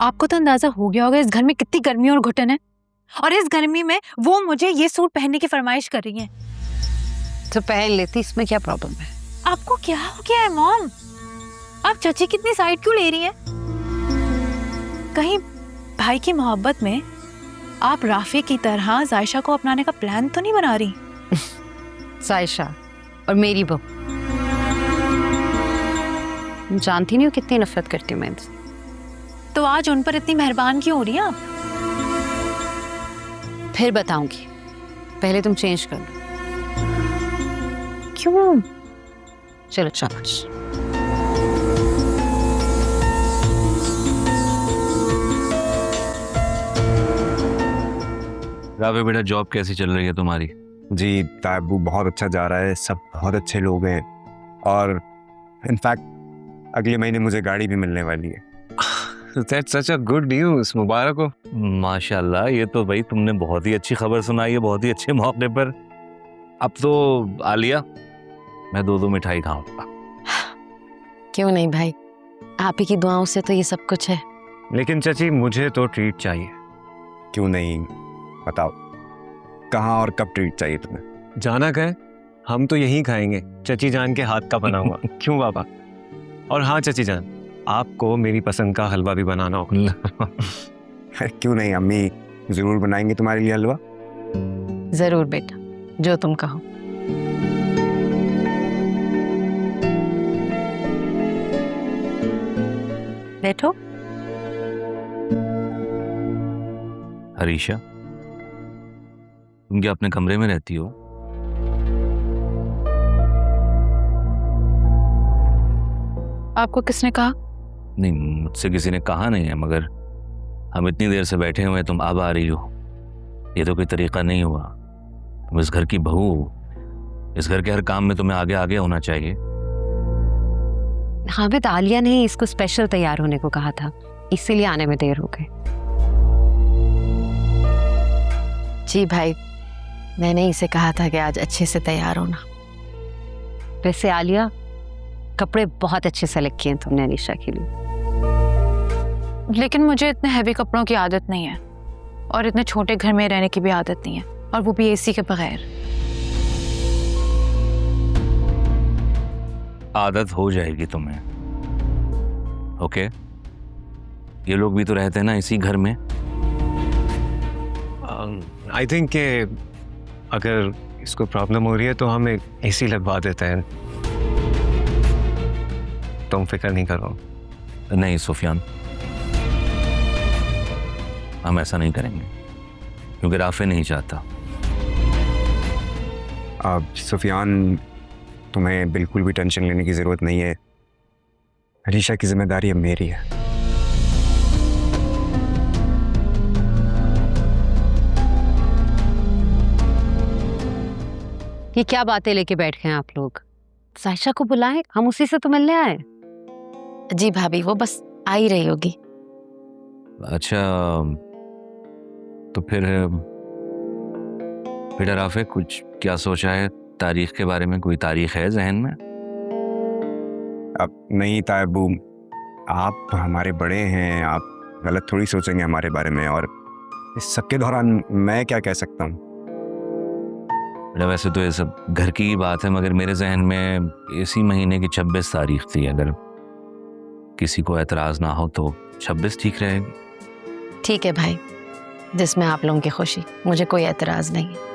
आपको तो अंदाजा हो गया होगा इस घर में कितनी गर्मी और घुटन है, और इस गर्मी में वो मुझे ये सूट पहनने की फरमाइश कर रही हैं। तो पहन लेती, इसमें क्या प्रॉब्लम है? आपको क्या हो गया है मॉम? आप चाची कितनी साइड क्यों ले रही हैं? कहीं भाई की मोहब्बत में आप राफी की तरह जायशा को अपनाने का प्लान तो नहीं बना रही? सायशा और मेरी बहू, जानती नहीं हो कितनी नफरत करती हूँ मैं इनसे। तो आज उन पर इतनी मेहरबान क्यों हो रही हैं आप? फिर बताऊंगी, पहले तुम चेंज कर लो। क्यों? चलो शाबाश। रावे बेटा, जॉब कैसी चल रही है तुम्हारी? जी ताबू, बहुत अच्छा जा रहा है, सब बहुत अच्छे लोग हैं, और इनफैक्ट अगले महीने मुझे गाड़ी भी मिलने वाली है। That's such a good news, मुबारक हो। माशाल्लाह, ये तो भाई तुमने बहुत ही अच्छी खबर सुनाई है, बहुत ही अच्छे मौके पर। अब तो आलिया, मैं दो मिठाई खाऊंगा। क्यों नहीं भाई, आप ही की दुआओं से तो ये सब कुछ है। लेकिन चाची, मुझे तो ट्रीट चाहिए। क्यों नहीं, बताओ कहाँ और कब ट्रीट चाहिए तुम्हें? जाना कहे, हम तो यहीं खाएंगे, चची जान के हाथ का बना हुआ। क्यों बाबा? और हाँ चची जान, आपको मेरी पसंद का हलवा भी बनाना होगा। क्यों नहीं, अम्मी जरूर बनाएंगे तुम्हारे लिए हलवा। जरूर बेटा, जो तुम कहो। बैठो। हरीशा, तुम क्या अपने कमरे में रहती हो? आपको किसने कहा? नहीं, मुझसे किसी ने कहा नहीं है, मगर हम इतनी देर से बैठे हुए हैं, तुम अब आ रही हो, ये तो कोई तरीका नहीं हुआ। तुम इस घर की बहू हो, इस घर के हर काम में तुम्हें आगे आगे होना चाहिए। हामिद, आलिया ने इसको स्पेशल तैयार होने को कहा था, इसीलिए आने में देर हो गई। जी भाई, मैंने इसे कहा था कि आज अच्छे से तैयार होना। वैसे आलिया, कपड़े बहुत अच्छे सेलेक्ट किए तुमने अनीशा के लिए। लेकिन मुझे इतने हैवी कपड़ों की आदत नहीं है, और इतने छोटे घर में रहने की भी आदत नहीं है, और वो भी एसी के बगैर। आदत हो जाएगी तुम्हें, ओके? ये लोग भी तो रहते हैं ना इसी घर में। आई थिंक कि अगर इसको प्रॉब्लम हो रही है तो हम एक एसी लगवा देते हैं। तुम फिक्र नहीं करो। नहीं सुफियान, हम ऐसा नहीं करेंगे, क्योंकि राफे नहीं चाहता। अब सुफियान, तुम्हें बिल्कुल भी टेंशन लेने की जरूरत नहीं है। हरीशा की जिम्मेदारी अब मेरी है। ये क्या बातें लेके बैठ गए हैं आप लोग? सायशा को बुलाएं, हम उसी से तो मिलने आए। जी भाभी, वो बस आ ही रही होगी। अच्छा, तो फिर बेटा राफे, कुछ क्या सोचा है तारीख के बारे में? कोई तारीख है जहन में? अब नहीं तायबू, आप हमारे बड़े हैं, आप गलत थोड़ी सोचेंगे हमारे बारे में, और इस सब के दौरान मैं क्या कह सकता हूँ? बेटा वैसे तो ये सब घर की ही बात है, मगर मेरे जहन में इसी महीने की 26 तारीख थी। अगर किसी को एतराज ना हो तो 26 ठीक रहेगी। ठीक है भाई, जिसमें आप लोगों की खुशी, मुझे कोई एतराज नहीं है।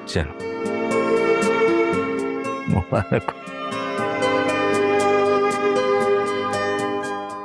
चलो, मुबारक हो।